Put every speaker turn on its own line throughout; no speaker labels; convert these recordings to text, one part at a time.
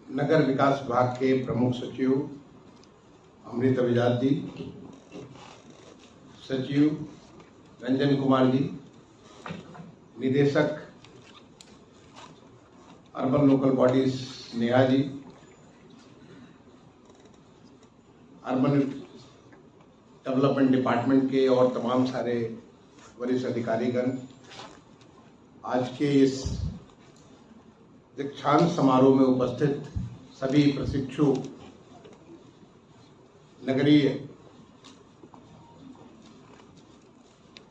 नगर विकास विभाग के प्रमुख सचिव अमृत अभिजात जी, सचिव रंजन कुमार जी, निदेशक urban local bodies Neha ji, urban development department के और तमाम सारे वरिष्ठ अधिकारीगण, आज के इस दीक्षांत समारोह में उपस्थित सभी प्रशिक्षु नगरीय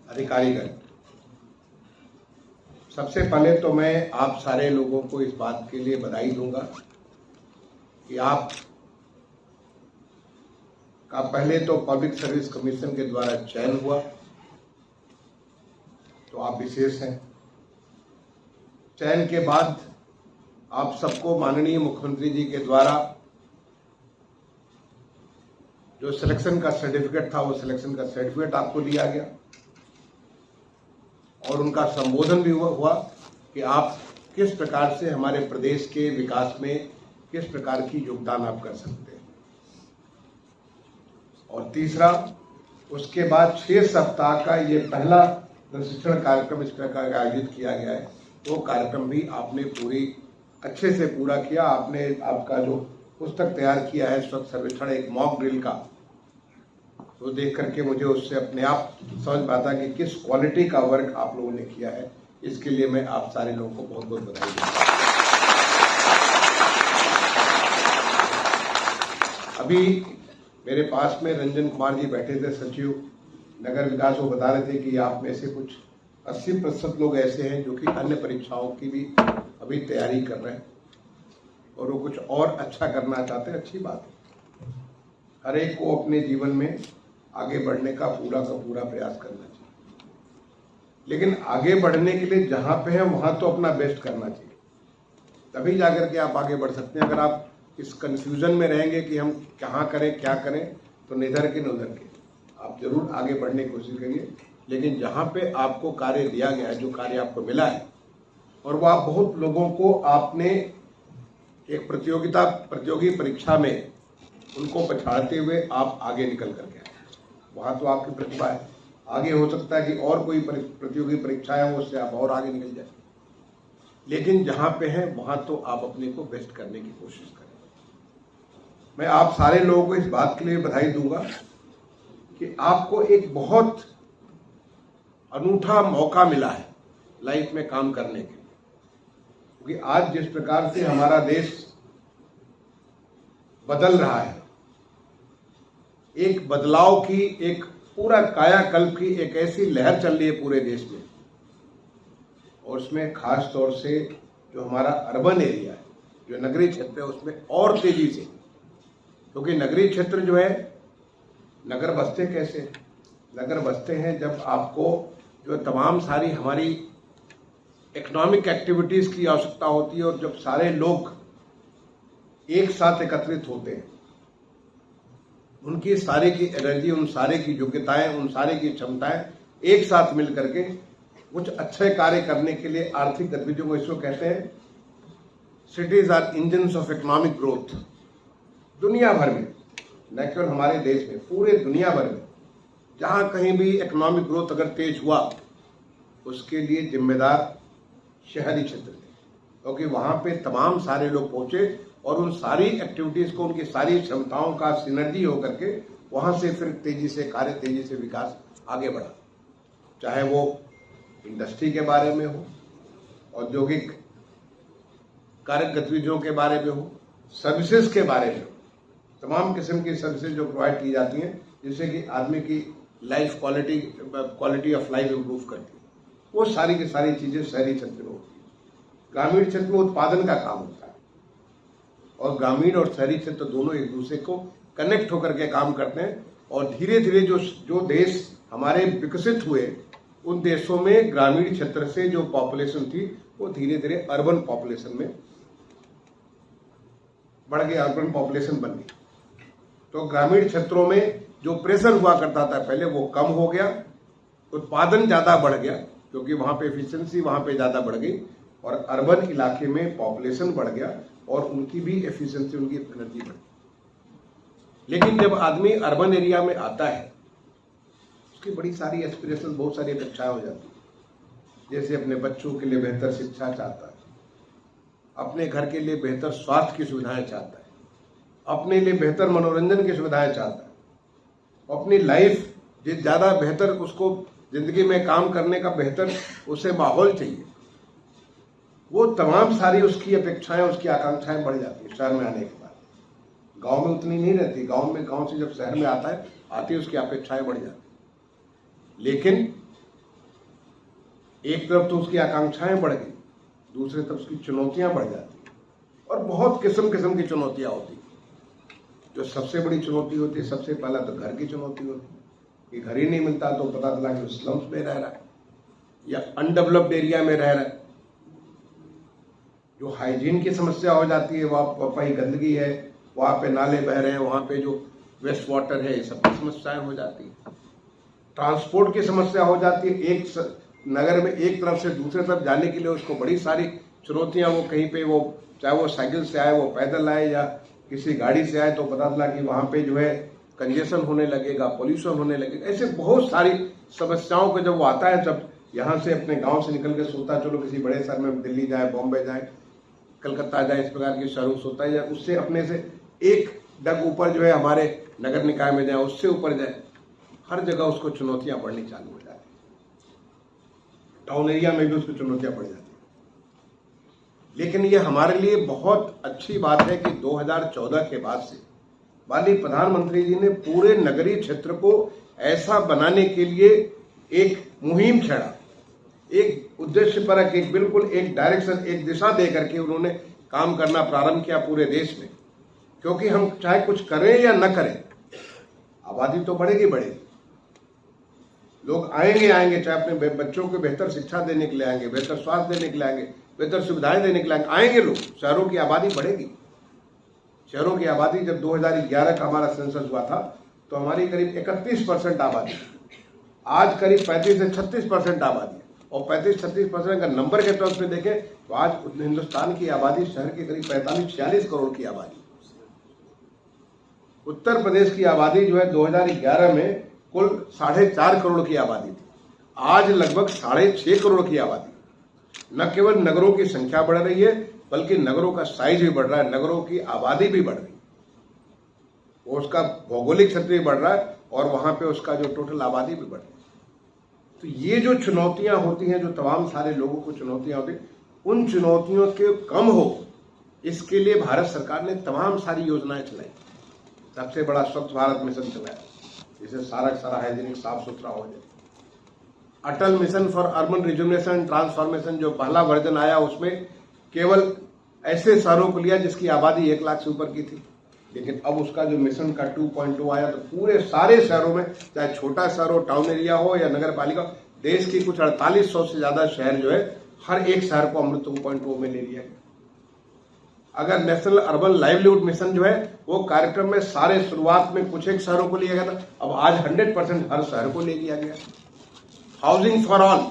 अधिकारीगण, सबसे पहले तो मैं आप सारे लोगों को इस बात के लिए बधाई दूंगा कि आप का पहले तो पब्लिक सर्विस कमीशन के द्वारा चयन हुआ, तो आप विशेष हैं। चयन के बाद आप सबको माननीय मुख्यमंत्री जी के द्वारा जो सिलेक्शन का सर्टिफिकेट था, वो सिलेक्शन का सर्टिफिकेट आपको दिया गया और उनका संबोधन भी हुआ कि आप किस प्रकार से हमारे प्रदेश के विकास में किस प्रकार की योगदान आप कर सकते हैं। और तीसरा, उसके बाद 6 सप्ताह का ये पहला प्रशिक्षण कार्यक्रम इस प्रकार का आयोजित किया गया है, वो कार्यक्रम भी आपने पूरी अच्छे से पूरा किया। आपने आपका जो पुस्तक तैयार किया है स्वच्छ सर्वेक्षण, एक मॉक ड्रिल का, तो देख करके मुझे उससे अपने आप समझ पाता कि किस क्वालिटी का वर्क आप लोगों ने किया है। इसके लिए मैं आप सारे लोगों को बहुत बहुत बधाई देता हूं। अभी मेरे पास में रंजन कुमार जी बैठे थे, सचिव नगर विकास, वो बता रहे थे कि आप में से कुछ 80% लोग ऐसे हैं जो कि अन्य परीक्षाओं की भी अभी तैयारी कर रहे हैं और वो कुछ और अच्छा करना चाहते हैं। अच्छी बात है, हर एक को अपने जीवन में आगे बढ़ने का पूरा प्रयास करना चाहिए, लेकिन आगे बढ़ने के लिए जहां पे है वहां तो अपना बेस्ट करना चाहिए, तभी जाकर के आप आगे बढ़ सकते हैं। अगर आप इस कंफ्यूजन में रहेंगे कि हम कहाँ करें क्या करें, तो निधर के न उधर के, आप जरूर आगे बढ़ने की कोशिश करिए। लेकिन जहां पे आपको कार्य दिया गया है, जो कार्य आपको मिला है, और वह बहुत लोगों को आपने एक प्रतियोगी परीक्षा में उनको पछाड़ते हुए आप आगे निकल करके आए, वहां तो आपकी प्रतिभा है। आगे हो सकता है कि और कोई प्रतियोगी परीक्षा है, उससे आप और आगे निकल जाए, लेकिन जहां पे है वहां तो आप अपने को बेस्ट करने की कोशिश करें। मैं आप सारे लोगों को इस बात के लिए बधाई दूंगा कि आपको एक बहुत अनूठा मौका मिला है लाइफ में काम करने के लिए, क्योंकि आज जिस प्रकार से हमारा देश बदल रहा है, एक बदलाव की, एक पूरा कायाकल्प की एक ऐसी लहर चल रही है पूरे देश में, और उसमें खास तौर से जो हमारा अर्बन एरिया है, जो नगरीय क्षेत्र है, उसमें और तेजी से, क्योंकि नगरीय क्षेत्र जो है, नगर बसते कैसे, नगर बसते हैं जब आपको जो तमाम सारी हमारी इकोनॉमिक एक्टिविटीज की आवश्यकता होती है, और जब सारे लोग एक साथ एकत्रित होते हैं, उनकी सारे की एनर्जी, उन सारे की योग्यताएं, उन सारे की क्षमताएं एक साथ मिल करके कुछ अच्छे कार्य करने के लिए आर्थिक गतिविधियों को, इसको कहते हैं cities are engines of economic growth. दुनिया भर में, न केवल हमारे देश में, पूरे दुनिया भर में जहां कहीं भी इकोनॉमिक ग्रोथ अगर तेज हुआ, उसके लिए जिम्मेदार शहरी क्षेत्र थे, क्योंकि वहां पे तमाम सारे लोग पहुंचे और उन सारी एक्टिविटीज को, उनकी सारी क्षमताओं का सिनर्जी होकर के वहां से फिर तेजी से विकास आगे बढ़ा। चाहे वो इंडस्ट्री के बारे में हो, औद्योगिक कार्य गतिविधियों के बारे में हो, सर्विसेज के बारे में हो, तमाम किस्म की सर्विसेज जो प्रोवाइड की जाती हैं, जिससे कि आदमी की life quality of life improve करती है, वो सारी की सारी चीजें शहरी क्षेत्र में होती है। ग्रामीण क्षेत्र में उत्पादन का काम होता है, और ग्रामीण और शहरी क्षेत्र दोनों एक दूसरे को कनेक्ट होकर के काम करते हैं, और धीरे धीरे जो देश हमारे विकसित हुए, उन देशों में ग्रामीण क्षेत्र से जो पॉपुलेशन थी, वो धीरे धीरे अर्बन पॉपुलेशन में बढ़ गई, अर्बन पॉपुलेशन बन गई। तो ग्रामीण क्षेत्रों में जो प्रेशर हुआ करता था पहले, वो कम हो गया, उत्पादन ज्यादा बढ़ गया, क्योंकि वहां पे एफिशिएंसी वहां पे ज्यादा बढ़ गई, और अर्बन इलाके में पॉपुलेशन बढ़ गया, और उनकी भी एफिशिएंसी, उनकी एनर्जी बढ़े। लेकिन जब आदमी अर्बन एरिया में आता है, उसकी बड़ी सारी एस्पिरेशन, बहुत सारी अपेक्षाएं हो जाती है। जैसे अपने बच्चों के लिए बेहतर शिक्षा चाहता है, अपने घर के लिए बेहतर स्वास्थ्य की सुविधाएं चाहता है, अपने लिए बेहतर मनोरंजन की सुविधाएं चाहता है, अपनी लाइफ ज़्यादा बेहतर, उसको जिंदगी में काम करने का बेहतर उसे माहौल चाहिए। वो तमाम सारी उसकी अपेक्षाएं, उसकी आकांक्षाएं बढ़ जाती है शहर में आने के बाद। गांव में उतनी नहीं रहती। गांव से जब शहर में आता है, आती उसकी अपेक्षाएं बढ़ जाती। लेकिन एक तरफ तो उसकी आकांक्षाएं बढ़ गई, दूसरी तरफ उसकी चुनौतियां बढ़ जाती और बहुत किस्म किस्म की चुनौतियां होती। जो सबसे बड़ी चुनौती होती है, सबसे पहला तो घर की चुनौती होती है कि घर ही नहीं मिलता, तो पता चला कि स्लम्स में रह रहा है या अनडेवलप्ड एरिया में रह रहा है। जो हाइजीन की समस्या हो जाती है, वहाँ पर गंदगी है, वहाँ पे नाले बह रहे हैं, वहाँ पे जो वेस्ट वाटर है, ये सब की समस्याएं हो जाती है। ट्रांसपोर्ट की समस्या हो जाती है। एक नगर में एक तरफ से दूसरे तरफ जाने के लिए उसको बड़ी सारी चुनौतियां, वो कहीं पे, वो चाहे वो साइकिल से आए, वो पैदल आए या किसी गाड़ी से आए, तो पता चला कि वहाँ पे जो है कंजेशन होने लगेगा, पोल्यूशन होने लगेगा। ऐसे बहुत सारी समस्याओं को जब वो आता है, जब यहाँ से अपने गांव से निकल के सोचता चलो किसी बड़े शहर में, दिल्ली जाए, बॉम्बे जाए, कलकत्ता जाए, इस प्रकार की शहरों सोचता है, या उससे अपने से एक डग ऊपर जो है हमारे नगर निकाय में जाए, उससे ऊपर जाए, हर जगह उसको चुनौतियां बढ़नी चालू हो जाती है। टाउन एरिया में भी उसको चुनौतियां बढ़ जाती है। लेकिन ये हमारे लिए बहुत अच्छी बात है कि 2014 के बाद से माननीय प्रधानमंत्री जी ने पूरे नगरीय क्षेत्र को ऐसा बनाने के लिए एक मुहिम छेड़ा, एक उद्देश्यपरक, एक बिल्कुल एक डायरेक्शन, एक दिशा दे करके उन्होंने काम करना प्रारंभ किया पूरे देश में। क्योंकि हम चाहे कुछ करें या न करें, आबादी तो बढ़ेगी बढ़ेगी, लोग आएंगे, चाहे अपने बच्चों को बेहतर शिक्षा देने के लिए आएंगे, बेहतर स्वास्थ्य देने के लिए आएंगे, बेहतर सुविधाएं देने के लिए आएंगे लोग। शहरों की आबादी बढ़ेगी। शहरों की आबादी, जब 2011 का हमारा सेंसस हुआ था, तो हमारी करीब 31% आबादी, आज करीब 35 से 36% आबादी। और 35-36% का नंबर के तौर पे देखें तो आज हिंदुस्तान की आबादी, शहर की करीब 45-46 करोड़ की आबादी। उत्तर प्रदेश की आबादी जो है 2011 में कुल 4.5 करोड़ की आबादी थी, आज लगभग 6.5 करोड़ की आबादी। न केवल नगरों की संख्या बढ़ रही है, बल्कि नगरों का साइज भी बढ़ रहा है, नगरों की आबादी भी बढ़ रही है, उसका भौगोलिक क्षेत्र भी बढ़ रहा है और वहां पे उसका जो टोटल आबादी भी बढ़ रही है। तो ये जो चुनौतियां होती हैं, जो तमाम सारे लोगों को चुनौतियां होती, उन चुनौतियों के कम हो, इसके लिए भारत सरकार ने तमाम सारी योजनाएं चलाई। सबसे बड़ा स्वच्छ भारत मिशन चलाया, जिसे सारा हाइजीनिक, साफ सुथरा हो जाए। Atal mission for urban rejuvenation and transformation, जो पहला वर्जन आया, उसमें केवल ऐसे शहरों को लिया जिसकी आबादी 1 लाख से ऊपर की थी। लेकिन अब उसका जो मिशन का 2.0 आया, तो पूरे सारे शहरों में, चाहे छोटा शहर हो, टाउन एरिया हो या नगर पालिका, देश की कुछ 4800 से ज्यादा शहर जो है, हर एक शहर को अमृत 2.0 में ले लिया गया। अगर नेशनल अर्बन लाइवलीहुड मिशन जो है, वो कार्यक्रम में सारे शुरुआत में कुछ एक शहरों को लिया गया था, अब आज 100% हर शहर को ले लिया गया। हाउसिंग फॉर ऑल,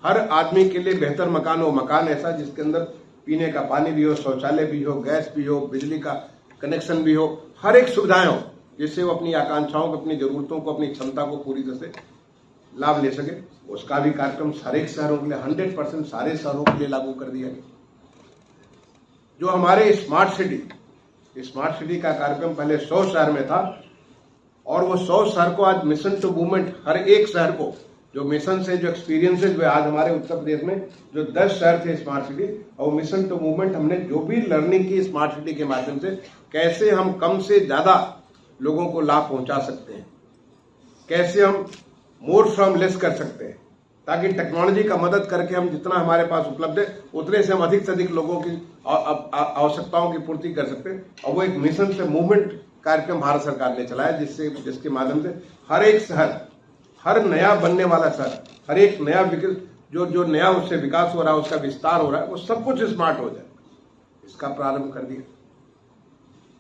हर आदमी के लिए बेहतर मकान हो, मकान ऐसा जिसके अंदर पीने का पानी भी हो, शौचालय भी हो, गैस भी हो, बिजली का कनेक्शन भी हो, हर एक सुविधाएं हो, जिससे वो अपनी आकांक्षाओं को, अपनी जरूरतों को, अपनी क्षमता को पूरी तरह से लाभ ले सके। उसका भी कार्यक्रम सारे शहरों के लिए 100% सारे शहरों के लिए लागू कर दिया गया। जो हमारे स्मार्ट सिटी का कार्यक्रम पहले 100 शहर में था, और वो 100 शहर को आज मिशन टू मूवमेंट, हर एक शहर को जो मिशन से जो एक्सपीरियंसेस हुए, आज हमारे उत्तर प्रदेश में जो 10 शहर थे स्मार्ट सिटी, और मिशन टू मूवमेंट हमने जो भी लर्निंग की स्मार्ट सिटी के माध्यम से, कैसे हम कम से ज्यादा लोगों को लाभ पहुंचा सकते हैं, कैसे हम मोर फ्रॉम लेस कर सकते हैं, ताकि टेक्नोलॉजी का मदद करके हम जितना हमारे पास उपलब्ध है, उतने से हम अधिक से अधिक लोगों की आवश्यकताओं की पूर्ति कर सकते हैं। और वो एक मिशन से मूवमेंट कार्यक्रम भारत सरकार ने चलाया, जिसके माध्यम से हर एक शहर, हर नया बनने वाला शहर, हर एक नया जो नया उससे विकास हो रहा है, उसका विस्तार हो रहा है, वो सब कुछ स्मार्ट हो जाए, इसका प्रारंभ कर दिया।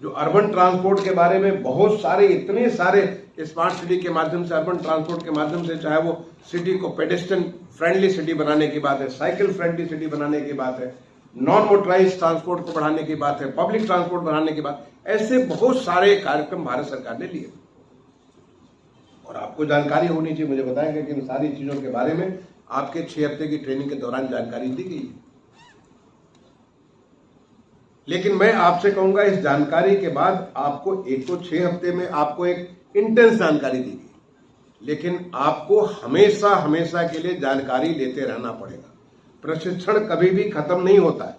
जो अर्बन ट्रांसपोर्ट के बारे में बहुत सारे, इतने सारे स्मार्ट सिटी के माध्यम से, अर्बन ट्रांसपोर्ट के माध्यम से, चाहे वो सिटी को पेडेस्ट्रियन फ्रेंडली सिटी बनाने की बात है, साइकिल फ्रेंडली सिटी बनाने की बात है, नॉन मोटराइज ट्रांसपोर्ट को बढ़ाने की बात है, पब्लिक ट्रांसपोर्ट बढ़ाने की बात, ऐसे बहुत सारे कार्यक्रम भारत सरकार ने लिए और आपको जानकारी होनी चाहिए। मुझे बताएंगे कि इन सारी चीजों के बारे में आपके 6 हफ्ते की ट्रेनिंग के दौरान जानकारी दी गई है। लेकिन मैं आपसे कहूंगा इस जानकारी के बाद आपको एक तो 6 हफ्ते में आपको एक इंटेंस जानकारी दी गई, लेकिन आपको हमेशा हमेशा के लिए जानकारी लेते रहना पड़ेगा। प्रशिक्षण कभी भी खत्म नहीं होता है,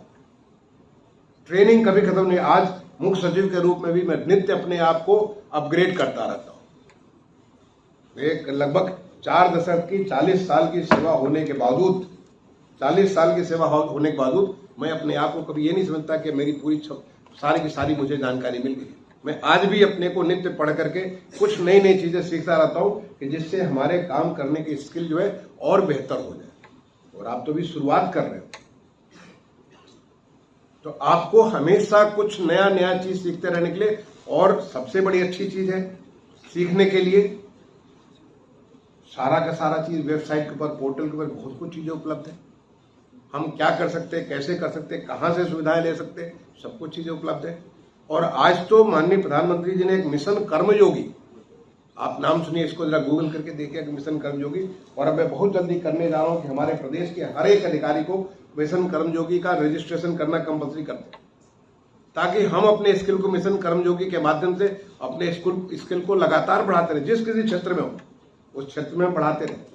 ट्रेनिंग कभी खत्म नहीं। आज मुख्य सचिव के रूप में भी मैं नित्य अपने आप को अपग्रेड करता रहता हूं। एक लगभग 4 दशक की 40 साल की सेवा होने के बावजूद, 40 साल की सेवा होने के बावजूद मैं अपने आप को कभी ये नहीं समझता कि मेरी पूरी सारी की सारी मुझे जानकारी मिल गई। मैं आज भी अपने को नित्य पढ़ करके कुछ नई नई चीजें सीखता रहता हूं कि जिससे हमारे काम करने की स्किल जो है और बेहतर हो जाए। और आप तो भी शुरुआत कर रहे हो, तो आपको हमेशा कुछ नया नया चीज सीखते रहने के लिए, और सबसे बड़ी अच्छी चीज है सीखने के लिए सारा का सारा चीज वेबसाइट के ऊपर, पोर्टल के ऊपर बहुत कुछ चीजें उपलब्ध है। हम क्या कर सकते हैं, कैसे कर सकते हैं, कहां से सुविधाएं ले सकते हैं, सब कुछ चीजें उपलब्ध है। और आज तो माननीय प्रधानमंत्री जी ने एक मिशन कर्मयोगी, आप नाम सुनिए, इसको जरा गूगल करके देखिए कि मिशन कर्मयोगी, और अब मैं बहुत जल्दी करने जा रहा हूं कि हमारे प्रदेश के हर एक अधिकारी को मिशन कर्मयोगी का रजिस्ट्रेशन करना कंपल्सरी करते हैं, ताकि हम अपने स्किल को मिशन कर्मयोगी के माध्यम से अपने स्किल को लगातार बढ़ाते रहे। जिस किसी क्षेत्र में हो उस क्षेत्र में बढ़ाते रहे।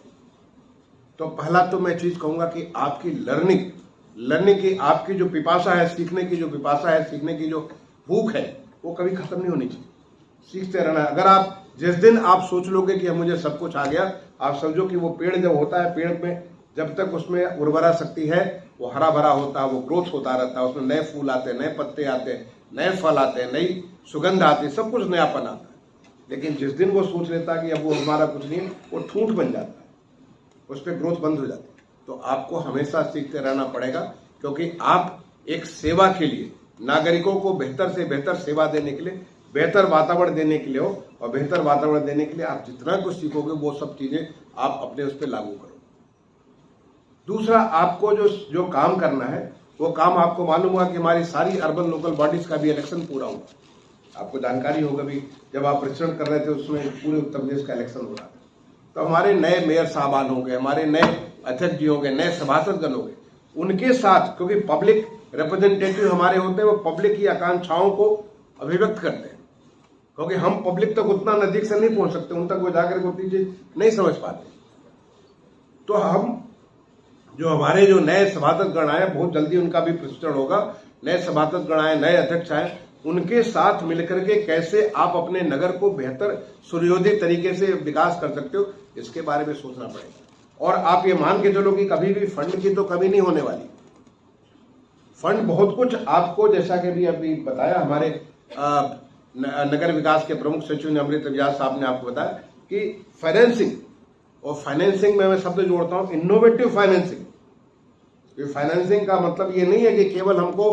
तो पहला तो मैं चीज कहूंगा कि आपकी लर्निंग की आपकी जो पिपासा है, सीखने की जो पिपासा है, सीखने की जो भूख है, वो कभी खत्म नहीं होनी चाहिए। सीखते रहना है। अगर आप जिस दिन आप सोच लोगे कि मुझे सब कुछ आ गया, आप समझो कि वो पेड़ जब होता है, पेड़ में जब तक उसमें उर्वरा शक्ति है, वो हरा भरा होता है, वो ग्रोथ होता रहता है, उसमें नए फूल आते हैं, नए पत्ते आते हैं, नए फल आते हैं, नई सुगंध आती है, सब कुछ नयापन आता है। लेकिन जिस दिन वो सोच लेता है कि अब वो हमारा कुछ नहीं है, वो ठूंठ बन जाता है, उस पर ग्रोथ बंद हो जाती है। तो आपको हमेशा सीखते रहना पड़ेगा, क्योंकि आप एक सेवा के लिए, नागरिकों को बेहतर से बेहतर सेवा देने के लिए, बेहतर वातावरण देने के लिए हो, और बेहतर वातावरण देने के लिए आप जितना कुछ सीखोगे वो सब चीजें आप अपने उस पर लागू करो। दूसरा, आपको जो काम करना है वो काम आपको मालूम हुआ कि हमारी सारी अर्बन लोकल बॉडीज का भी इलेक्शन पूरा हुआ। आपको जानकारी होगा भी, जब आप प्रशिक्षण कर रहे थे उसमें पूरे उत्तर प्रदेश का इलेक्शन हो रहा था। तो हमारे नए मेयर साहबान होंगे, हमारे नए अध्यक्ष जी होंगे, नए सभासदगण होंगे, उनके साथ, क्योंकि पब्लिक रिप्रेजेंटेटिव हमारे होते हैं, वो पब्लिक की आकांक्षाओं को अभिव्यक्त करते हैं, क्योंकि हम पब्लिक तक उतना नजदीक से नहीं पहुंच सकते, उन तक वो जाकर के उतनी चीज नहीं समझ पाते। तो हम जो हमारे जो नए सभासदगण आए, बहुत जल्दी उनका भी प्रशिक्षण होगा। नए सभासदगण आए, नए अध्यक्ष आए, उनके साथ मिलकर के कैसे आप अपने नगर को बेहतर सुनियोजित तरीके से विकास कर सकते हो, इसके बारे में सोचना पड़ेगा। और आप ये मान के चलो कि कभी भी फंड की तो कमी नहीं होने वाली। फंड बहुत कुछ आपको, जैसा कि भी अभी बताया हमारे नगर विकास के प्रमुख सचिव ने, अमृत व्यास साहब ने आपको बताया कि फाइनेंसिंग, और फाइनेंसिंग में मैं शब्द जोड़ता हूं इनोवेटिव फाइनेंसिंग। फाइनेंसिंग का मतलब ये नहीं है कि केवल हमको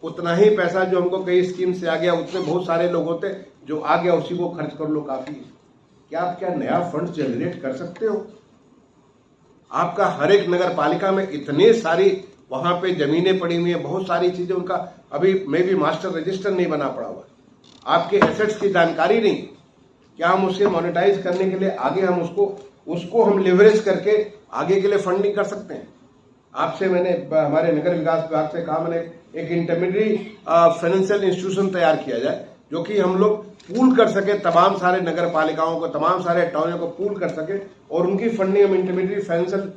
उतना ही पैसा जो हमको कई स्कीम से आ गया, उतने बहुत सारे लोग होते जो आ गया उसी को खर्च कर लो काफी है। क्या आप नया फंड जनरेट कर सकते हो? आपका हर एक नगर पालिका में इतने सारी वहां पे जमीनें पड़ी हुई है, बहुत सारी चीजें, उनका अभी में भी मास्टर रजिस्टर नहीं बना पड़ा हुआ, आपके एसेट्स की जानकारी नहीं। क्या हम उसे मोनेटाइज करने के लिए आगे हम उसको हम लिवरेज करके आगे के लिए फंडिंग कर सकते हैं? आपसे मैंने हमारे नगर विकास विभाग से कहा, मैंने एक इंटरमीडिएट फाइनेंशियल इंस्टीट्यूशन तैयार किया जाए, जो कि हम लोग पूल कर सके, तमाम सारे नगर पालिकाओं को, तमाम सारे टाउनों को पूल कर सके, और उनकी फंडिंग हम इंटरमीडिएट फाइनेंशियल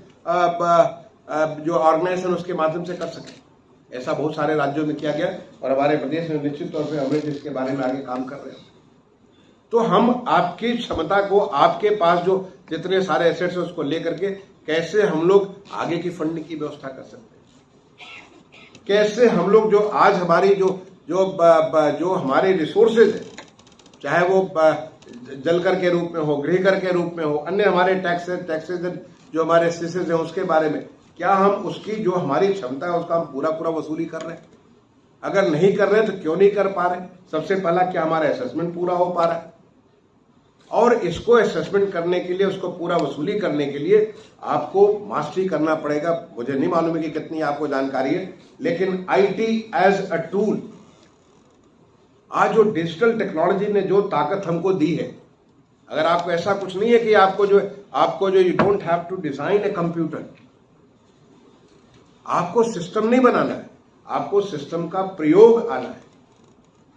जो ऑर्गेनाइजेशन उसके माध्यम से कर सके। ऐसा बहुत सारे राज्यों में किया गया, और हमारे प्रदेश में निश्चित तौर पर हम इसके बारे में आगे काम कर रहे हैं। तो हम आपकी क्षमता को, आपके पास जो जितने सारे एसेट्स है उसको लेकर के कैसे हम लोग आगे की फंडिंग की व्यवस्था कर सकते हैं, कैसे हम लोग जो आज हमारी जो हमारे रिसोर्सेज है, चाहे वो जल कर के रूप में हो, गृह कर के रूप में हो, अन्य हमारे टैक्सेज जो हमारे सेसेज हैं उसके बारे में, क्या हम उसकी जो हमारी क्षमता है उसका हम पूरा वसूली कर रहे हैं? अगर नहीं कर रहे हैं तो क्यों नहीं कर पा रहे? सबसे पहला, क्या हमारा असेसमेंट पूरा हो पा रहा है? और इसको असेसमेंट करने के लिए, उसको पूरा वसूली करने के लिए आपको मास्टरी करना पड़ेगा। मुझे नहीं मालूम है कि कितनी आपको जानकारी है, लेकिन आईटी एज अ टूल, आज जो डिजिटल टेक्नोलॉजी ने जो ताकत हमको दी है, अगर आपको ऐसा कुछ नहीं है कि आपको जो you don't have to design a computer, आपको सिस्टम नहीं बनाना है, आपको सिस्टम का प्रयोग आना है।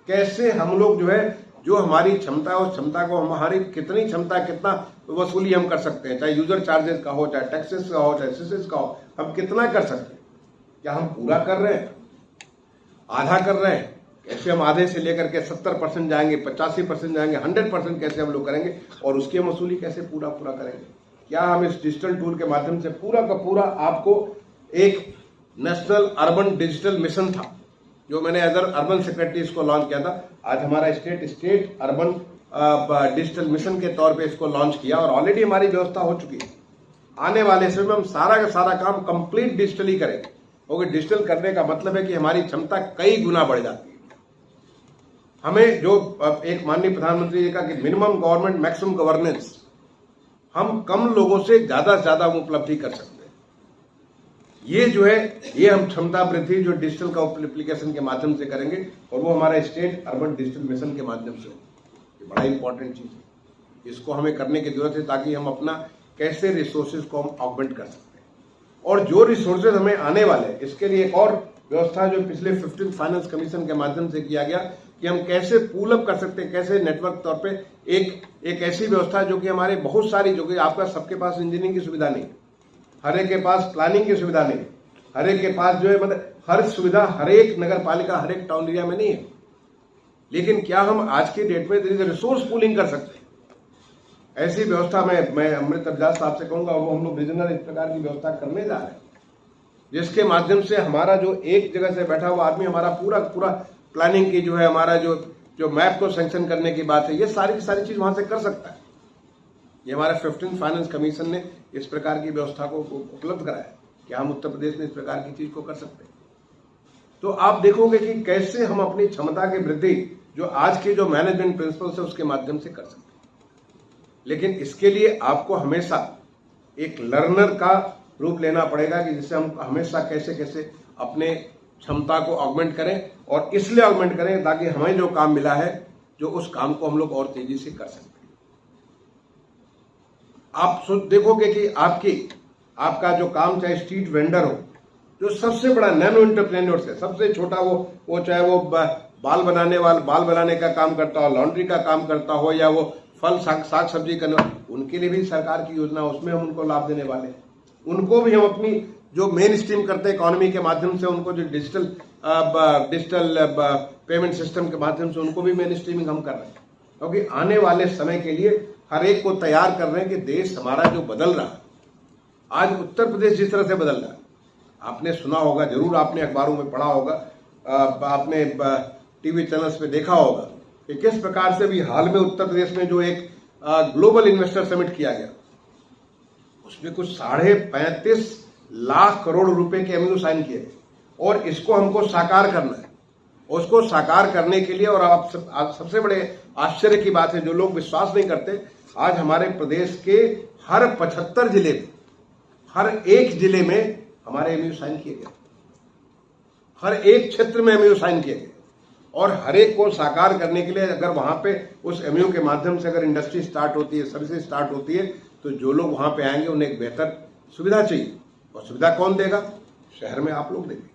कैसे हम लोग जो हमारी क्षमता है, उस क्षमता को, हमारी कितनी क्षमता, कितना वसूली हम कर सकते हैं, चाहे यूजर चार्जेस का हो, चाहे टैक्सेस का हो, चाहे सेसेस का हो, हम कितना कर सकते हैं। क्या हम पूरा कर रहे हैं, आधा कर रहे हैं? कैसे हम आधे से लेकर के 70% जाएंगे, 85% जाएंगे, 100% कैसे हम लोग करेंगे, और उसकी वसूली कैसे पूरा करेंगे? क्या हम इस डिजिटल टूल के माध्यम से पूरा का पूरा, आपको एक नेशनल अर्बन डिजिटल मिशन था जो मैंने अदर अर्बन सेक्रेटरी इसको लॉन्च किया था, आज हमारा स्टेट अर्बन डिजिटल मिशन के तौर पे इसको लॉन्च किया, और ऑलरेडी हमारी व्यवस्था हो चुकी है। आने वाले समय में हम सारा का सारा काम कंप्लीट डिजिटली करेंगे, क्योंकि डिजिटल करने का मतलब है कि हमारी क्षमता कई गुना बढ़ जाती है। हमें जो एक माननीय प्रधानमंत्री जी का कि मिनिमम गवर्नमेंट मैक्सिमम गवर्नेंस, हम कम लोगों से ज्यादा उपलब्धि कर सकते हैं। ये हम क्षमता वृद्धि जो डिजिटल का एप्लीकेशन के माध्यम से करेंगे, और वो हमारा स्टेट अर्बन डिजिटल मिशन के माध्यम से होगा। ये बड़ा इंपॉर्टेंट चीज है, इसको हमें करने की जरूरत है, ताकि हम अपना कैसे रिसोर्सेज को हम ऑगमेंट कर सकते हैं। और जो रिसोर्सेज हमें आने वाले हैं, इसके लिए एक और व्यवस्था जो पिछले 15th फाइनेंस कमीशन के माध्यम से किया गया कि हम कैसे पूल अप कर सकते हैं, कैसे नेटवर्क तौर पे एक ऐसी व्यवस्था जो कि हमारे बहुत सारी, जो कि आपका सबके पास इंजीनियरिंग की सुविधा नहीं, हर एक के पास प्लानिंग की सुविधा नहीं, हर एक के पास मतलब हर सुविधा हर एक नगर पालिका, हर एक टाउन एरिया में नहीं है। लेकिन क्या हम आज की डेट में रिसोर्स पूलिंग कर सकते हैं? ऐसी व्यवस्था मैं अमृत अब्जाज साहब से कहूंगा, वो हम लोग रीजनल इस प्रकार की व्यवस्था करने जा रहे हैं, जिसके माध्यम से हमारा जो एक जगह से बैठा हुआ आदमी हमारा पूरा प्लानिंग की हमारा जो मैप को सैंक्शन करने की बात है, ये सारी की सारी चीज वहां से कर सकता है। ये हमारा 15th फाइनेंस कमीशन ने इस प्रकार की व्यवस्था को उपलब्ध कराया कि हम उत्तर प्रदेश में इस प्रकार की चीज को कर सकते हैं। तो आप देखोगे कि कैसे हम अपनी क्षमता की वृद्धि जो आज के जो मैनेजमेंट प्रिंसिपल्स है उसके माध्यम से कर सकते हैं। लेकिन इसके लिए आपको हमेशा एक लर्नर का रूप लेना पड़ेगा, कि जिससे हम हमेशा कैसे अपने क्षमता को ऑगमेंट करें, और इसलिए ऑगमेंट करें ताकि हमें जो काम मिला है, जो उस काम को हम लोग और तेजी से कर सकते हैं। आप देखोगे कि आपका जो काम, चाहे स्ट्रीट वेंडर हो, जो सबसे बड़ा नैनो एंटरप्रेन्योर से सबसे छोटा वो चाहे वो बाल बनाने का काम करता हो, लॉन्ड्री का काम करता हो, या वो फल साग सब्जी करने वाले, उनके लिए भी सरकार की योजना, उसमें हम उनको लाभ देने वाले हैं। उनको भी हम अपनी जो मेन स्ट्रीम करते हैं इकोनॉमी के माध्यम से, उनको जो डिजिटल पेमेंट सिस्टम के माध्यम से उनको भी मेन स्ट्रीमिंग हम कर रहे हैं, क्योंकि आने वाले समय के लिए हर एक को तैयार कर रहे हैं कि देश हमारा जो बदल रहा है, आज उत्तर प्रदेश जिस तरह से बदल रहा है, आपने सुना होगा, जरूर आपने अखबारों में पढ़ा होगा, आपने टीवी चैनल्स पे देखा होगा कि किस प्रकार से भी हाल में उत्तर प्रदेश में जो एक ग्लोबल इन्वेस्टर समिट किया गया, उसमें कुछ 35.5 लाख करोड़ रुपए के एमओयू साइन किए गए, और इसको हमको साकार करना है। उसको साकार करने के लिए, और आप सबसे बड़े आश्चर्य की बात है, जो लोग विश्वास नहीं करते, आज हमारे प्रदेश के हर 75 जिले में, हर एक जिले में हमारे एमओयू साइन किए गए, हर एक क्षेत्र में एमओयू साइन किए गए, और हर एक को साकार करने के लिए अगर वहां पे उस एमओयू के माध्यम से अगर इंडस्ट्री स्टार्ट होती है, सर्विसेज स्टार्ट होती है, तो जो लोग वहां पे आएंगे उन्हें एक बेहतर सुविधा चाहिए, और सुविधा कौन देगा? शहर में आप लोग देंगे।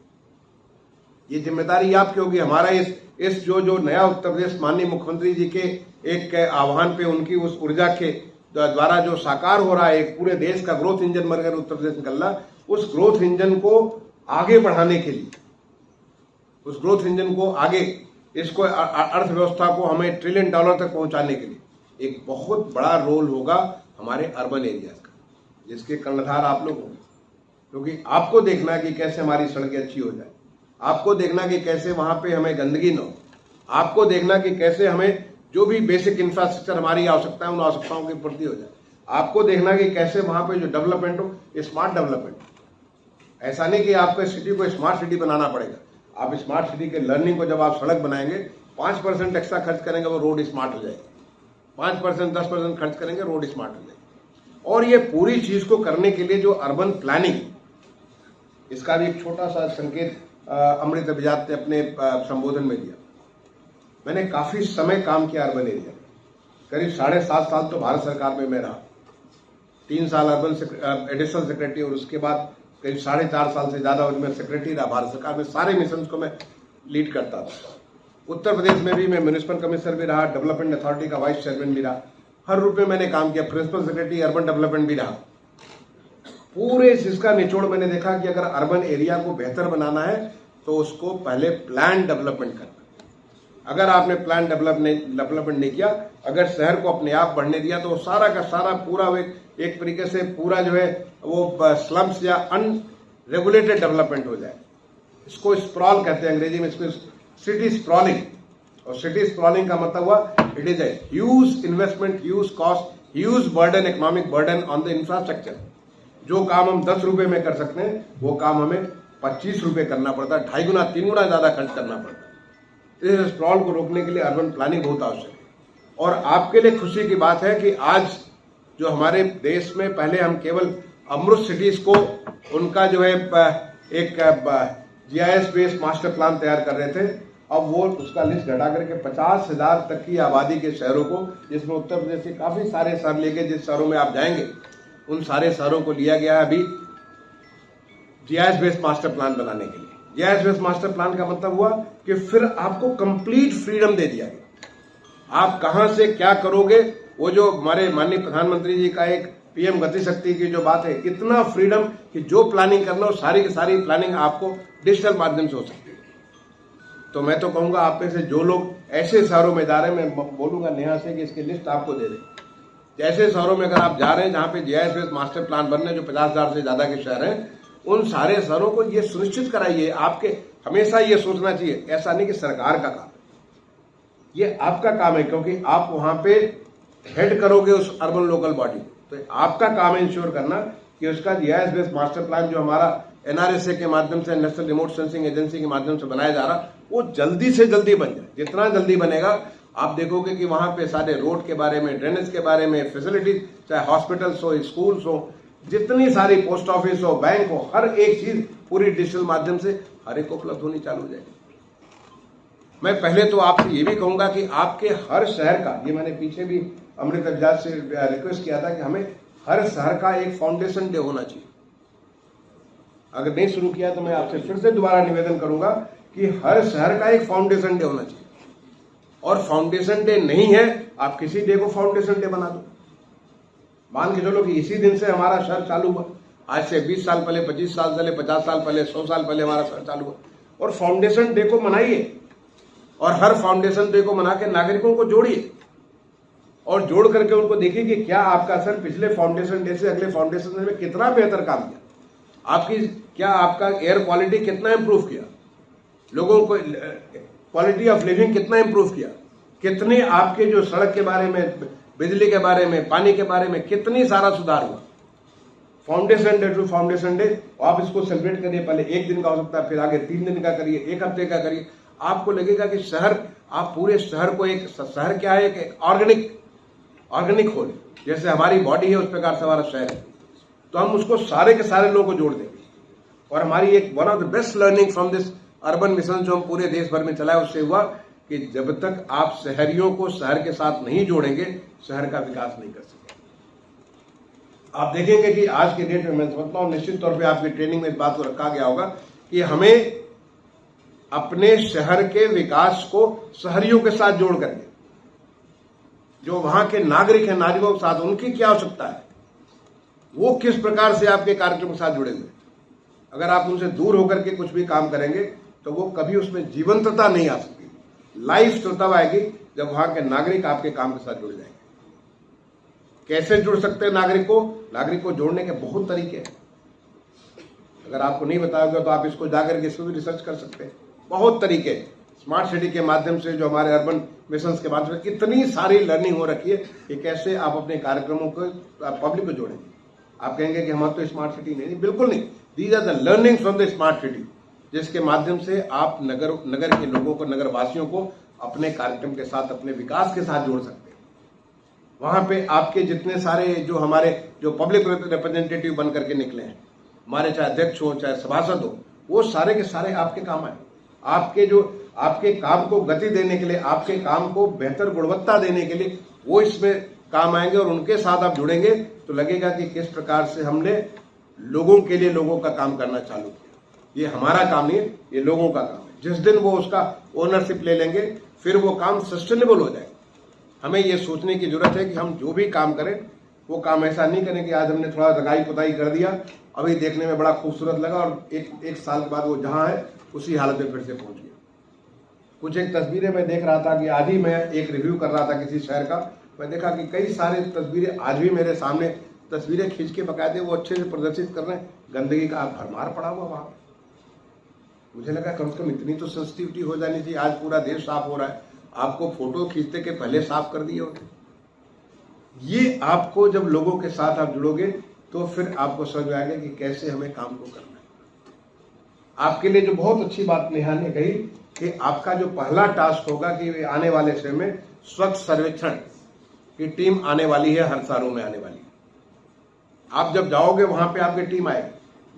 ये जिम्मेदारी आपकी होगी। हमारा इस जो नया उत्तर प्रदेश माननीय मुख्यमंत्री जी के एक आह्वान पे, उनकी उस ऊर्जा के द्वारा जो साकार हो रहा है, एक पूरे देश का ग्रोथ इंजन बनकर उत्तर प्रदेश निकल रहा, उस ग्रोथ इंजन को आगे बढ़ाने के लिए, उस ग्रोथ इंजन को आगे, इसको अर्थव्यवस्था को हमें $1 ट्रिलियन तक पहुंचाने के लिए एक बहुत बड़ा रोल होगा हमारे अर्बन एरियाज का, जिसके कर्णधार आप लोग होंगे। क्योंकि आपको देखना है कि कैसे हमारी सड़कें अच्छी हो जाए, आपको देखना कि कैसे वहां पे हमें गंदगी न हो, आपको देखना कि कैसे हमें जो भी बेसिक इंफ्रास्ट्रक्चर हमारी आवश्यकता है उन आवश्यकताओं की पूर्ति हो जाए, आपको देखना कि कैसे वहां पे जो डेवलपमेंट हो, स्मार्ट डेवलपमेंट। ऐसा नहीं कि आपको सिटी को स्मार्ट सिटी बनाना पड़ेगा। आप स्मार्ट सिटी के लर्निंग को जब आप सड़क बनाएंगे, 5% एक्स्ट्रा खर्च करेंगे, वो रोड स्मार्ट हो जाएगी, 5%, 10% खर्च करेंगे, रोड स्मार्ट हो जाएगी। और ये पूरी चीज को करने के लिए जो अर्बन प्लानिंग, इसका भी एक छोटा सा संकेत अमृता बिजात ने अपने संबोधन में दिया। मैंने काफी समय काम किया अर्बन एरिया में, करीब 7.5 साल तो भारत सरकार में मैं रहा, 3 साल अर्बन एडिशनल सेक्रेटरी, और उसके बाद करीब 4.5 साल से ज्यादा मैं सेक्रेटरी रहा भारत सरकार में। सारे मिशन को मैं लीड करता था। उत्तर प्रदेश में भी मैं म्यूनिसिपल कमिश्नर भी रहा, डेवलपमेंट अथॉरिटी का वाइस चेयरमैन भी रहा, हर रूप में मैंने काम किया, प्रिंसिपल सेक्रेटरी अर्बन डेवलपमेंट भी रहा। पूरे इसका निचोड़ मैंने देखा कि अगर अर्बन एरिया को बेहतर बनाना है तो उसको पहले प्लान डेवलपमेंट करना। अगर आपने प्लान डेवलपमेंट नहीं किया, अगर शहर को अपने आप बढ़ने दिया, तो सारा का सारा पूरा एक तरीके से पूरा जो है वो स्लम्स या अनरेगुलेटेड डेवलपमेंट हो जाए। इसको स्प्रॉल कहते हैं अंग्रेजी में, इसको सिटी स्प्रॉलिंग। और सिटी स्प्रॉलिंग का मतलब हुआ it is a huge investment, huge cost, huge burden, economic burden on the infrastructure. जो काम हम 10 रुपए में कर सकते हैं वो काम हमें 25 रुपए करना पड़ता है, 2.5 गुना 3 गुना ज्यादा खर्च करना पड़ता है। इस स्प्रॉल को रोकने के लिए अर्बन प्लानिंग बहुत आवश्यक है। और आपके लिए खुशी की बात है कि आज जो हमारे देश में पहले हम केवल अमृत सिटीज को उनका जो है एक GIS बेस्ड मास्टर प्लान तैयार कर रहे थे, अब वो उसका लिस्ट घटा करके 50,000 तक की आबादी के शहरों को, जिसमें उत्तर प्रदेश के काफी सारे शहर लेके जिस शहरों में आप जाएंगे उन सारे शहरों को लिया गया है अभी GIS बेस्ड मास्टर प्लान बनाने के लिए। GIS बेस्ड मास्टर प्लान का मतलब हुआ कि फिर आपको कंप्लीट फ्रीडम दे दिया गया, आप कहां से क्या करोगे। वो जो हमारे माननीय प्रधानमंत्री जी का एक PM गति शक्ति की जो बात है, इतना फ्रीडम कि जो प्लानिंग करना हो सारी की सारी प्लानिंग आपको डिजिटल माध्यम से हो सकती है। तो मैं तो कहूंगा आप में से जो लोग ऐसे शहरों में जा रहे हैं, मैं बोलूंगा नेहा से कि इसकी लिस्ट आपको दे दें। ऐसे शहरों में अगर आप जा रहे हैं जहां पे GIS बेस्ड मास्टर प्लान बनने, जो 50,000 से ज्यादा के शहर हैं, उन सारे शहरों को ये सुनिश्चित कराइए। आपके हमेशा ये सोचना चाहिए, ऐसा नहीं कि सरकार का काम है, ये आपका काम है, क्योंकि आप वहां पे हेड करोगे उस अर्बन लोकल बॉडी। तो आपका काम है इंश्योर करना कि उसका GIS बेस्ड मास्टर प्लान जो हमारा NRSA के माध्यम से, नेशनल रिमोट सेंसिंग एजेंसी के माध्यम से बनाया जा रहा, वो जल्दी से जल्दी बन जाए। जितना जल्दी बनेगा आप देखोगे कि वहां पे सारे रोड के बारे में, ड्रेनेज के बारे में, फैसिलिटीज, चाहे हॉस्पिटल्स हो, स्कूल्स हो, जितनी सारी पोस्ट ऑफिस हो, बैंक हो, हर एक चीज पूरी डिजिटल माध्यम से हर एक उपलब्ध होनी चालू हो जाएगी। मैं पहले तो आपसे ये भी कहूंगा कि आपके हर शहर का, ये मैंने पीछे भी अमृता बिजात से रिक्वेस्ट किया था कि हमें हर शहर का एक फाउंडेशन डे होना चाहिए। अगर नहीं शुरू किया तो मैं आपसे फिर से दोबारा निवेदन करूंगा कि हर शहर का एक फाउंडेशन डे होना चाहिए। और फाउंडेशन डे नहीं है, आप किसी डे को फाउंडेशन डे बना दो। मान के चलो कि इसी दिन से हमारा शहर चालू हुआ, आज से 20 साल पहले, 25 साल पहले, 50 साल पहले, 100 साल पहले हमारा शहर चालू हुआ। और फाउंडेशन डे को मनाइए, और हर फाउंडेशन डे को मना के नागरिकों को जोड़िए, और जोड़ करके उनको देखिए कि क्या आपका असर पिछले फाउंडेशन डे से अगले फाउंडेशन डे में कितना बेहतर काम किया, क्या आपका एयर क्वालिटी कितना इंप्रूव किया, लोगों को क्वालिटी ऑफ लिविंग कितना इंप्रूव किया, कितने आपके जो सड़क के बारे में, बिजली के बारे में, पानी के बारे में कितनी सारा सुधार हुआ। Foundation day to foundation day आप इसको सेलिब्रेट करिए। पहले 1 दिन का हो सकता है, फिर आगे 3 दिन का करिए, 1 हफ्ते का करिए। आपको लगेगा कि शहर, आप पूरे शहर को, एक शहर क्या है, एक ऑर्गेनिक होल, जैसे हमारी बॉडी है उस प्रकार से हमारा शहर है। तो हम उसको सारे के सारे लोगों को जोड़ देंगे। और हमारी एक one of the best learning from this urban mission जो हम पूरे देश भर में चलाए, उससे हुआ कि जब तक आप शहरियों को शहर के साथ नहीं जोड़ेंगे, शहर का विकास नहीं कर सकते। आप देखेंगे कि आज के डेट में, मैं समझता हूं निश्चित तौर पे आपकी ट्रेनिंग में इस बात को रखा गया होगा कि हमें अपने शहर के विकास को शहरियों के साथ जोड़ करके, जो वहां के नागरिक हैं, नागरिकों के साथ उनकी क्या आवश्यकता है, वो किस प्रकार से आपके कार्यक्रम के साथ जुड़ेंगे। अगर आप उनसे दूर होकर के कुछ भी काम करेंगे तो वो कभी उसमें जीवंतता नहीं आ सकती। लाइफ तो तब आएगी जब वहां के नागरिक आपके काम के साथ जुड़ जाएंगे। कैसे जुड़ सकते हैं नागरिक को जोड़ने के बहुत तरीके हैं। अगर आपको नहीं बताओगे तो आप इसको जाकर के इसको भी रिसर्च कर सकते हैं। बहुत तरीके, स्मार्ट सिटी के माध्यम से, जो हमारे अर्बन मिशन के माध्यम से इतनी सारी लर्निंग हो रखी है कि कैसे आप अपने कार्यक्रमों को, पब्लिक को जोड़ेंगे। आप कहेंगे कि हमारा तो स्मार्ट सिटी नहीं, बिल्कुल नहीं। These are the learning from the smart city, जिसके माध्यम से आप नगर के लोगों को, नगर वासियों को अपने कार्यक्रम के साथ, अपने विकास के साथ जोड़ सकते हैं। वहां पे आपके जितने सारे जो हमारे जो पब्लिक रिप्रेजेंटेटिव बन करके निकले हैं, हमारे चाहे अध्यक्ष हो चाहे सभासद हो, वो सारे के सारे आपके काम आए। आपके काम को गति देने के लिए, आपके काम को बेहतर गुणवत्ता देने के लिए वो इसमें काम आएंगे और उनके साथ आप जुड़ेंगे तो लगेगा कि किस प्रकार से हमने लोगों के लिए लोगों का काम करना चालू किया। ये हमारा काम नहीं है, ये लोगों का काम है। जिस दिन वो उसका ओनरशिप ले लेंगे फिर वो काम सस्टेनेबल हो जाएगा। हमें ये सोचने की जरूरत है कि हम जो भी काम करें वो काम ऐसा नहीं करें कि आज हमने थोड़ा रंगाई पुताई कर दिया, अभी देखने में बड़ा खूबसूरत लगा और एक साल के बाद वो जहां है उसी हालत में फिर से पहुंच गया। कुछ एक तस्वीरें मैं देख रहा था कि आज ही मैं एक रिव्यू कर रहा था किसी शहर का, मैं देखा कि कई सारे तस्वीरें आज भी मेरे सामने तस्वीरें खींच के बकायदे वो अच्छे से प्रदर्शित कर रहे हैं, गंदगी का भरमार पड़ा हुआ वहां। मुझे लगा कम से कम इतनी तो सेंसिटिविटी हो जानी चाहिए। आज पूरा देश साफ हो रहा है, आपको फोटो खींचते के पहले साफ कर दिए होते। ये आपको जब लोगों के साथ आप जुड़ोगे तो फिर आपको समझ में आएगा कि कैसे हमें काम को करना है। आपके लिए जो बहुत अच्छी बात नेहा ने कही कि आपका जो पहला टास्क होगा कि आने वाले समय में स्वच्छ सर्वेक्षण की टीम आने वाली है, हर शहरों में आने वाली है। आप जब जाओगे वहां पे आपकी टीम आएगी,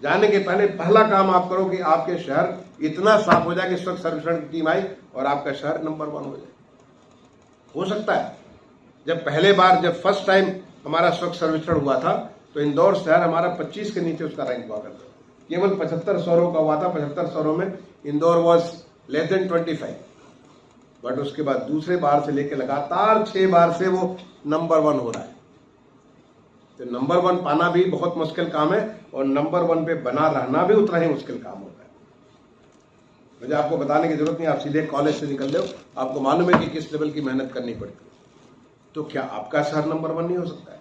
जाने के पहले पहला काम आप करो कि आपके शहर इतना साफ हो जाए कि स्वच्छ सर्वेक्षण की टीम आई और आपका शहर नंबर 1 हो जाए। हो सकता है जब पहले बार जब फर्स्ट टाइम हमारा स्वच्छ सर्वेक्षण हुआ था तो इंदौर शहर हमारा 25 के नीचे उसका रैंक हुआ करता, केवल 75 शहरों का हुआ था। 75 शहरों में Indore was less than 25, but उसके बाद दूसरे बार से लेकर लगातार 6 बार से वो नंबर 1 हो रहा है। तो नंबर 1 पाना भी बहुत मुश्किल काम है और नंबर 1 पे बना रहना भी उतना ही मुश्किल काम होता है। मुझे आपको बताने की जरूरत नहीं, आप सीधे कॉलेज से निकल रहे हो, आपको मालूम है कि किस लेवल की मेहनत करनी पड़ती है। तो क्या आपका शहर नंबर 1 नहीं हो सकता है?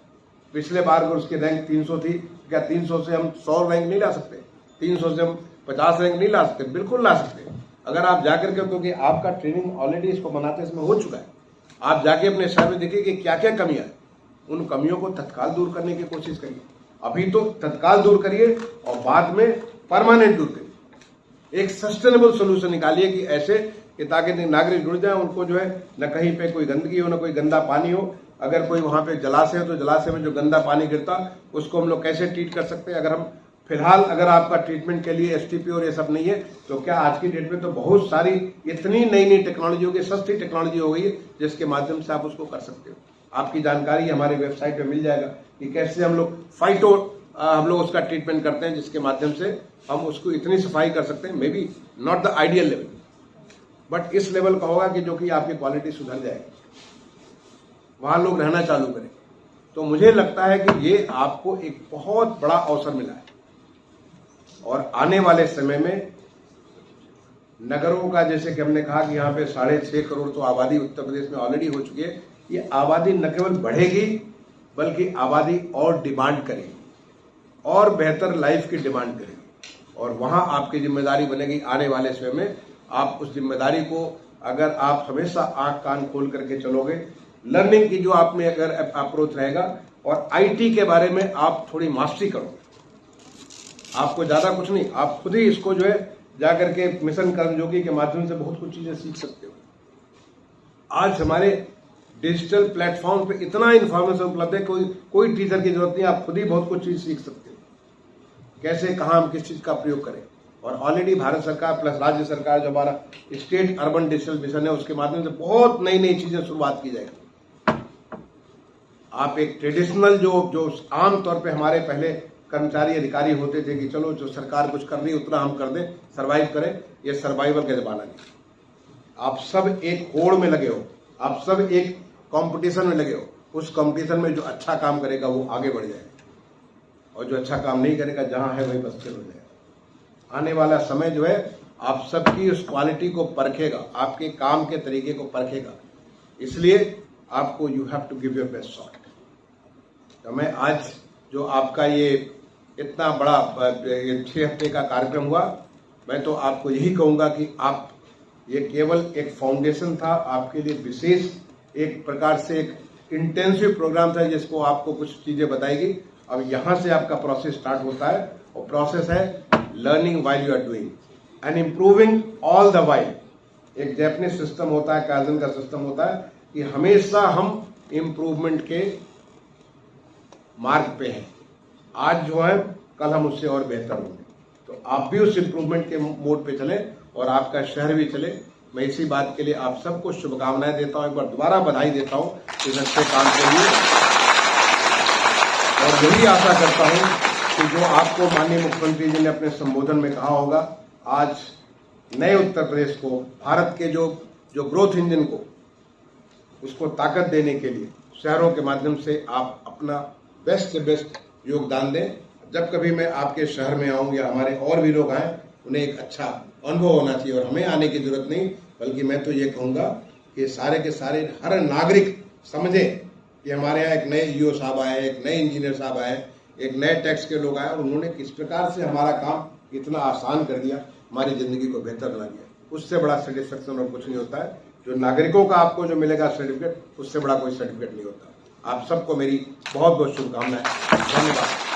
पिछले बार अगर उसकी रैंक 300 थी, क्या 300 से हम 100 रैंक नहीं ला सकते? 300 से हम 50 रैंक नहीं ला सकते? बिल्कुल ला सकते। अगर आप जाकर के, क्योंकि आपका ट्रेनिंग ऑलरेडी इसको बनाते इसमें हो चुका है, आप जाके अपने शहर में देखिए कि क्या क्या कमियां है, उन कमियों को तत्काल दूर करने की कोशिश करिए। अभी तो तत्काल दूर करिए और बाद में परमानेंट दूर करिए। एक सस्टेनेबल सोल्यूशन निकालिए कि ऐसे कि ताकि नागरिक जुड़ जाए, उनको जो है न कहीं पे कोई गंदगी हो, न कोई गंदा पानी हो। अगर कोई वहां पे जलाशय हो तो जलाशय में जो गंदा पानी गिरता उसको हम लोग कैसे ट्रीट कर सकते हैं। अगर हम फिलहाल अगर आपका ट्रीटमेंट के लिए एसटीपी और ये सब नहीं है तो क्या आज की डेट में तो बहुत सारी इतनी नई नई टेक्नोलॉजी हो गई, सस्ती टेक्नोलॉजी हो गई है जिसके माध्यम से आप उसको कर सकते हो। आपकी जानकारी हमारे वेबसाइट पे मिल जाएगा कि कैसे हम लोग हम लोग उसका ट्रीटमेंट करते हैं, जिसके माध्यम से हम उसको इतनी सफाई कर सकते हैं। May be not the ideal level, but इस लेवल का होगा कि जो कि आपकी क्वालिटी सुधर जाएगी, वहां लोग रहना चालू करें। तो मुझे लगता है कि ये आपको एक बहुत बड़ा अवसर मिला है और आने वाले समय में नगरों का, जैसे कि हमने कहा कि यहाँ पे 6.5 करोड़ तो आबादी उत्तर प्रदेश में ऑलरेडी हो चुकी है। ये आबादी न केवल बढ़ेगी बल्कि आबादी और डिमांड करेगी और बेहतर लाइफ की डिमांड करेगी और वहां आपकी जिम्मेदारी बनेगी आने वाले समय में। आप उस जिम्मेदारी को अगर आप हमेशा आंख कान खोल करके चलोगे, लर्निंग की जो आप में अगर अप्रोच रहेगा और आईटी के बारे में आप थोड़ी मास्टरी करो, आपको ज्यादा कुछ नहीं, आप खुद ही इसको जो है जाकर के मिशन कर्मयोगी के माध्यम से बहुत कुछ चीजें सीख सकते हो। आज हमारे डिजिटल प्लेटफॉर्म पे इतना इंफॉर्मेशन उपलब्ध है, कोई टीचर की जरूरत नहीं, आप खुद ही बहुत कुछ चीज सीख सकते हो, कैसे कहां हम किस चीज का प्रयोग करें। और ऑलरेडी भारत सरकार प्लस राज्य सरकार जो हमारा स्टेट अर्बन डिजिटल मिशन है उसके माध्यम से बहुत नई नई चीजें शुरुआत की जाएगी। आप एक ट्रेडिशनल जो आम तौर पे हमारे पहले कर्मचारी अधिकारी होते थे कि चलो जो सरकार कुछ कर रही है उतना हम कर दें, सर्वाइव करें, ये सर्वाइवल का जमाना नहीं। आप सब एक होड़ में लगे हो, आप सब एक कंपटीशन में लगे हो। उस कंपटीशन में जो अच्छा काम करेगा वो आगे बढ़ जाएगा और जो अच्छा काम नहीं करेगा जहां है वही बस हो जाएगा। आने वाला समय जो है आप सबकी उस क्वालिटी को परखेगा, आपके काम के तरीके को परखेगा, इसलिए आपको you have to give your best shot. तो मैं आज जो आपका ये इतना बड़ा 6 हफ्ते का कार्यक्रम हुआ, मैं तो आपको यही कहूंगा कि आप ये केवल एक फाउंडेशन था आपके लिए, विशेष एक प्रकार से एक इंटेंसिव प्रोग्राम था जिसको आपको कुछ चीजें बताएगी। अब यहां से आपका प्रोसेस स्टार्ट होता है और प्रोसेस है learning while you are doing and improving all the while. एक जैपनीज सिस्टम होता है, काइज़न का सिस्टम होता है कि हमेशा हम इम्प्रूवमेंट के मार्ग पे हैं। आज जो है कल हम उससे और बेहतर होंगे, तो आप भी उस इम्प्रूवमेंट के मोड पे चले और आपका शहर भी चले। मैं इसी बात के लिए आप सबको शुभकामनाएं देता हूं, एक बार दोबारा बधाई देता हूं इस अच्छे काम के लिए, और यही आशा करता हूं कि जो आपको माननीय मुख्यमंत्री जी ने अपने संबोधन में कहा होगा, आज नए उत्तर प्रदेश को, भारत के जो ग्रोथ इंजन को, उसको ताकत देने के लिए शहरों के माध्यम से आप अपना बेस्ट से बेस्ट योगदान दें। जब कभी मैं आपके शहर में आऊं या हमारे और भी लोग आए, उन्हें एक अच्छा अनुभव होना चाहिए और हमें आने की जरूरत नहीं, बल्कि मैं तो ये कहूँगा कि सारे के सारे हर नागरिक समझे कि हमारे यहाँ एक नए ईओ साहब आए, एक नए इंजीनियर साहब आए, एक नए टैक्स के लोग आए और उन्होंने किस प्रकार से हमारा काम इतना आसान कर दिया, हमारी जिंदगी को बेहतर बना दिया। उससे बड़ा सेटिस्फेक्शन और कुछ नहीं होता है। जो नागरिकों का आपको जो मिलेगा सर्टिफिकेट, उससे बड़ा कोई सर्टिफिकेट नहीं होता। आप सबको मेरी बहुत बहुत शुभकामनाएं। धन्यवाद।